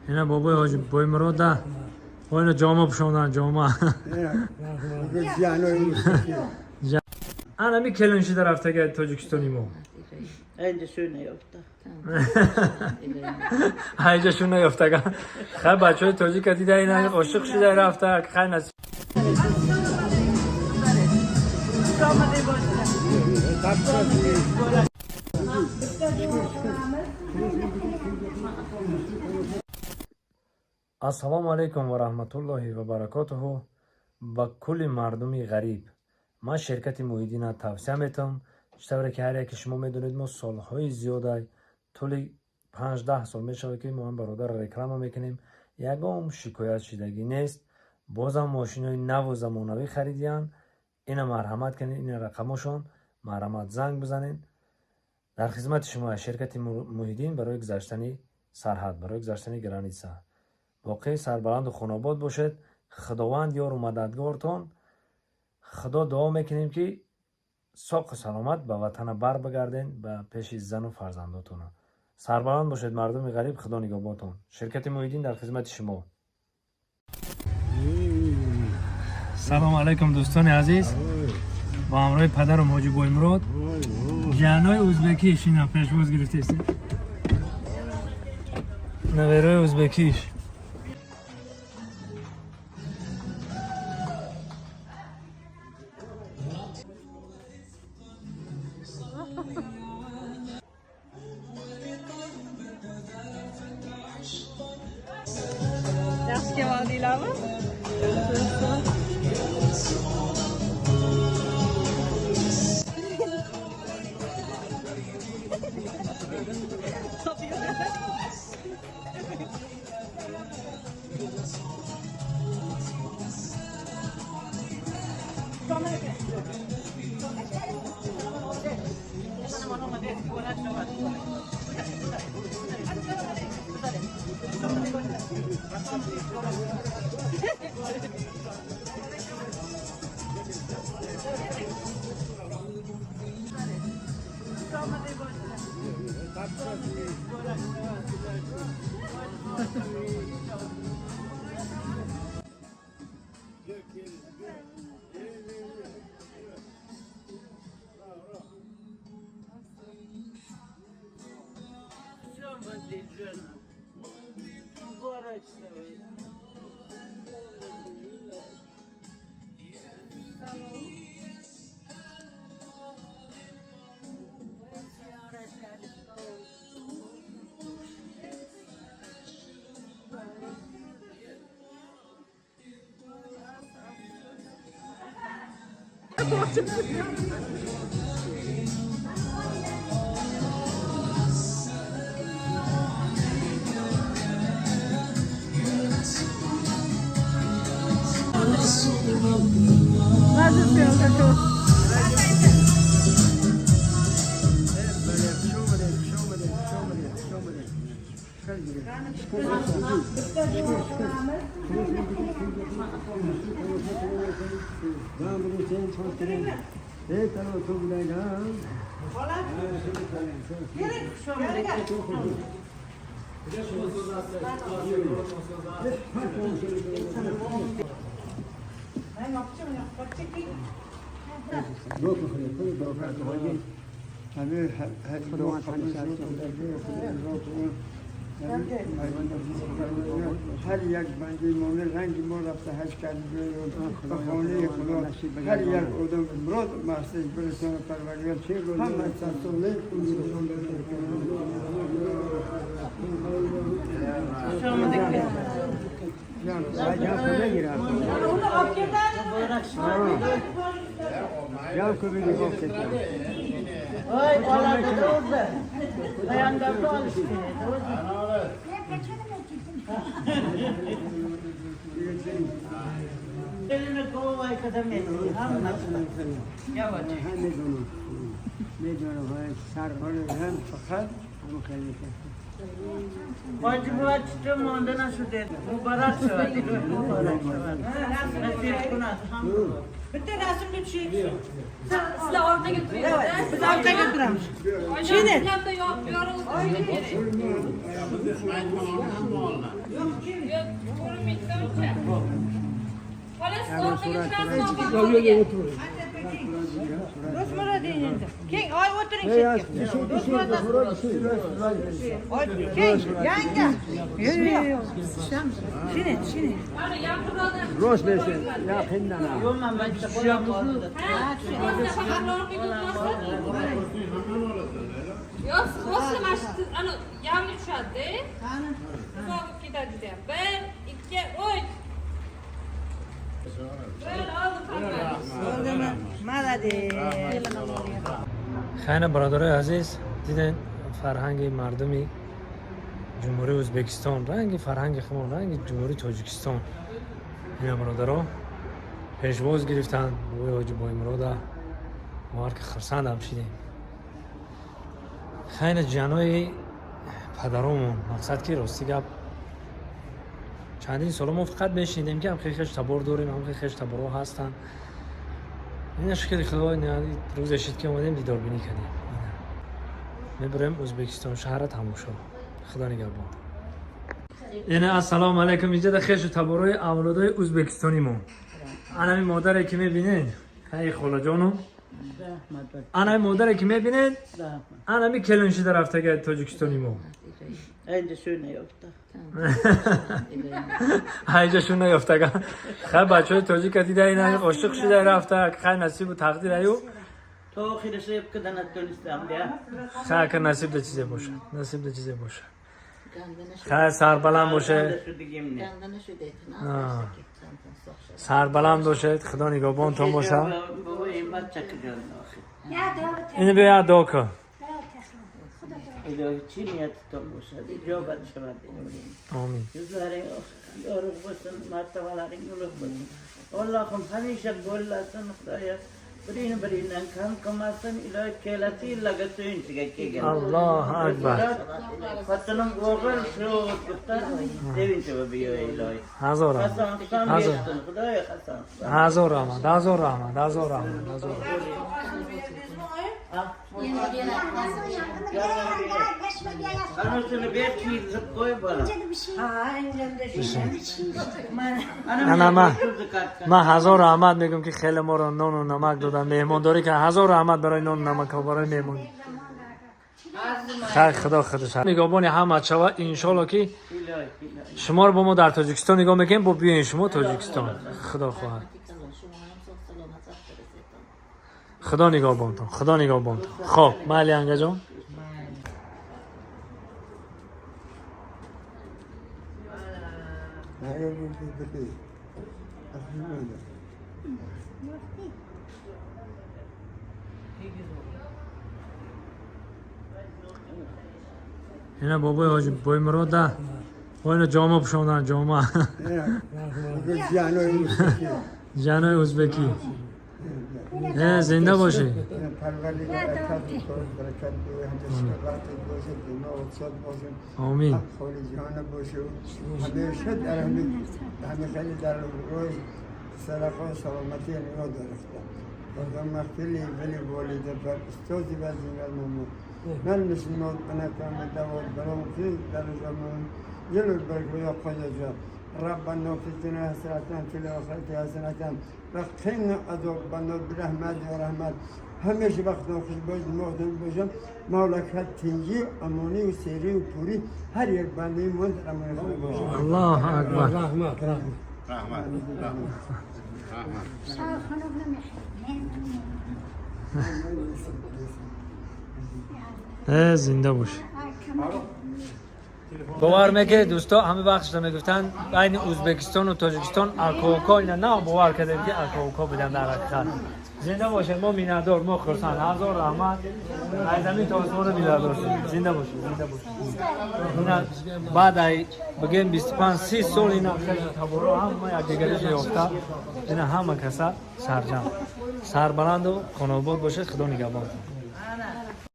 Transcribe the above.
اینا بابای حاجی بای مراد ده با اینا جامعه پوشوندن جامعه انا می کلنشی در رفته که تاجیکستانی مو اینجا شو نیافته اینجا شو نیافته که خیلی بچه های تاجیک دیده اینا عاشق شده رفته که خیلی نصیب السلام علیکم و رحمت الله و برکاته با کل مردمی غریب. من شرکت محیدین توصیه میتونم چطوری که هر یک شما میدونید ما سالهای زیاده طول 5-10 سال میشه که ما هم برادر رکلام میکنیم یکم شکایت شدگی نیست. بازم ماشین های نو و زمانوی خریدین اینا مرحمت کنین این رقمشون مرحمت زنگ بزنین در خدمت شما شرکت محیدین برای گذشتن سرحد برای گذشتن گرانیسه واقعی سربلند و خوناباد باشد. خداوند یار و مددگارتان. خدا دعا میکنیم که ساق سلامت به وطن بر بگردین به پیش زن و فرزنداتون. سربلند باشد مردم غریب. خدا نگهبانتون. شرکت محیدین در خدمت شما. سلام علیکم دوستان عزیز. با همراه پدرم حاجی بای مراد جنای ازبکیش اینا پیشواز گرفته است. نویرای ازبکیش Yaxshi keldinglarmi? Nasıl istiyorsun? هر یک بندی مومن رنگی ما رفته حج کرده و خانه خدا هر یک آدم مراد محسن برسان پروردگار همه سلطانه Oy, ola da oldu. Ayağında al işte. Elini kovaya kadar metti. Yavaş. Vacibı çıktım ondan nasıl dedi. Mübarek şöyle. Mübarek şöyle. Nasıl kunat. Bitti resimli çiğ. Sizler orada götürüyorsunuz. Evet, biz arkaya götüremiş. Şimdi. Şimdi. Rosmara deyince. King, ay oturun şimdi. Rosmara da. King, yenge. Yürü. Şimdi. روش بشه یا خندنا Yok, olsun açtı. Ano, yanlış şadde. Sonra gideceğim. Ben, iki, üç. Böyle aldım. Malade. خیلی برادرای عزیز دیدن فرهنگ مردمی جمهوری ازبکستان رنگ فرهنگ خمون رنگ جمهوری تاجیکستان این برادرها پیشواز گرفتن روی حاجی با امرادا ما هر که خرسند هم شدیم خیلی جنای پدرامون مقصد که راستی گپ چندین سال ما فقط بشنیدیم که هم خیلیش تبار داریم هم خیلیش تبارها هستن این شکل خدا روز شد که اومدیم دیدار بینی کردیم میبریم ازبکستان شهر تماشا خدا نگهبان اینه السلام علیکم اینجا در خیش تبارای اولادای ازبکستانی ما انا مادره که میبینین های خولا جانم انا مادره که میبینین انا می کلنشی در رفته گرد تاجیکستانی ما اینجا شونه یافته. اینجا شونه یافته خیلی بچه های تاجیک دیده این عاشق شده رفته خیلی نصیب و تقدیر ایو تو آخرش ریب کدن اتونستم بیا. خیلی که نصیب ده چیزه باشه نصیب ده چیزه باشه خیلی سربلند باشه سربلند باشه خدا نگهبان تو باشه بابا این بچه کجان آخر. اینو بیا دعا کن الهی چی نیتتون باشه اجابت شود آمین yüzlerin yoruk olsun, martabaların yoruk olsun. Allah'ım hamisha gollasın Xudaya. Birinden kan kamasın, ilahi kelasiyle götürün size. Allahu Ekber. Fatının oğul şuur kutlar, sevinç öbüyor ilahi. Hazır Rahman. Hasan, Hasan Hazır. bilsin, Xudaya Hasan. Hazır Rahman. Hazır Rahman. Hazır Rahman. Hazır Rahman. Anasını bir çizip koy bana. Anama من هزار رحمت میگم که خیلی ما رو نان و نمک دادن مهمانداری که هزار رحمت برای نان و نمک و برای مهمان خیلی خدا خودش نگهبان همه شود انشالله که شما رو با ما در تاجیکستان نگاه میکنیم با بیاین شما تاجیکستان خدا خواهد خدا نگهبانتون خدا نگهبانتون خب مالی انگا جان اینا بابای حاجی بای مراد ده با اینا جامعه پشاندن جامعه جانای ازبکی زنده باشه آمین همیشه در همه خیلی در روز سرقه سلامتی نیاز داشتم بازم خیلی والیده بر استادی و زیاد ممنون من مثل نکنم دواد برام خیلی در زمان جلو برگویا خدا ربنا في الدنيا حسنة في الآخرة حسنة وقنا عذاب النار برحمت و رحمت همیشه وقت خوش باش مقدم باشم مولا خد تنجی امانی و سری و پوری هر یک بنده من امانی خود باشم الله اکبر رحمت زنده باشه باور میکنه دوستا همه وقتش رو میگفتن بین ازبکستان و تاجیکستان اکاوکا اینا نه باور کردیم که اکاوکا بدن در حقیقت زنده باشه ما میندار ما خرسان هزار رحمت از زمین تا آسمان میندار زنده باشه زنده باشه اینا بعد ای بگیم 25 30 سال اینا خیلی تبارو هم ما یک دیگرش یافته اینا همه کسا سرجم سربلند و خانواد باشه خدا نگهبان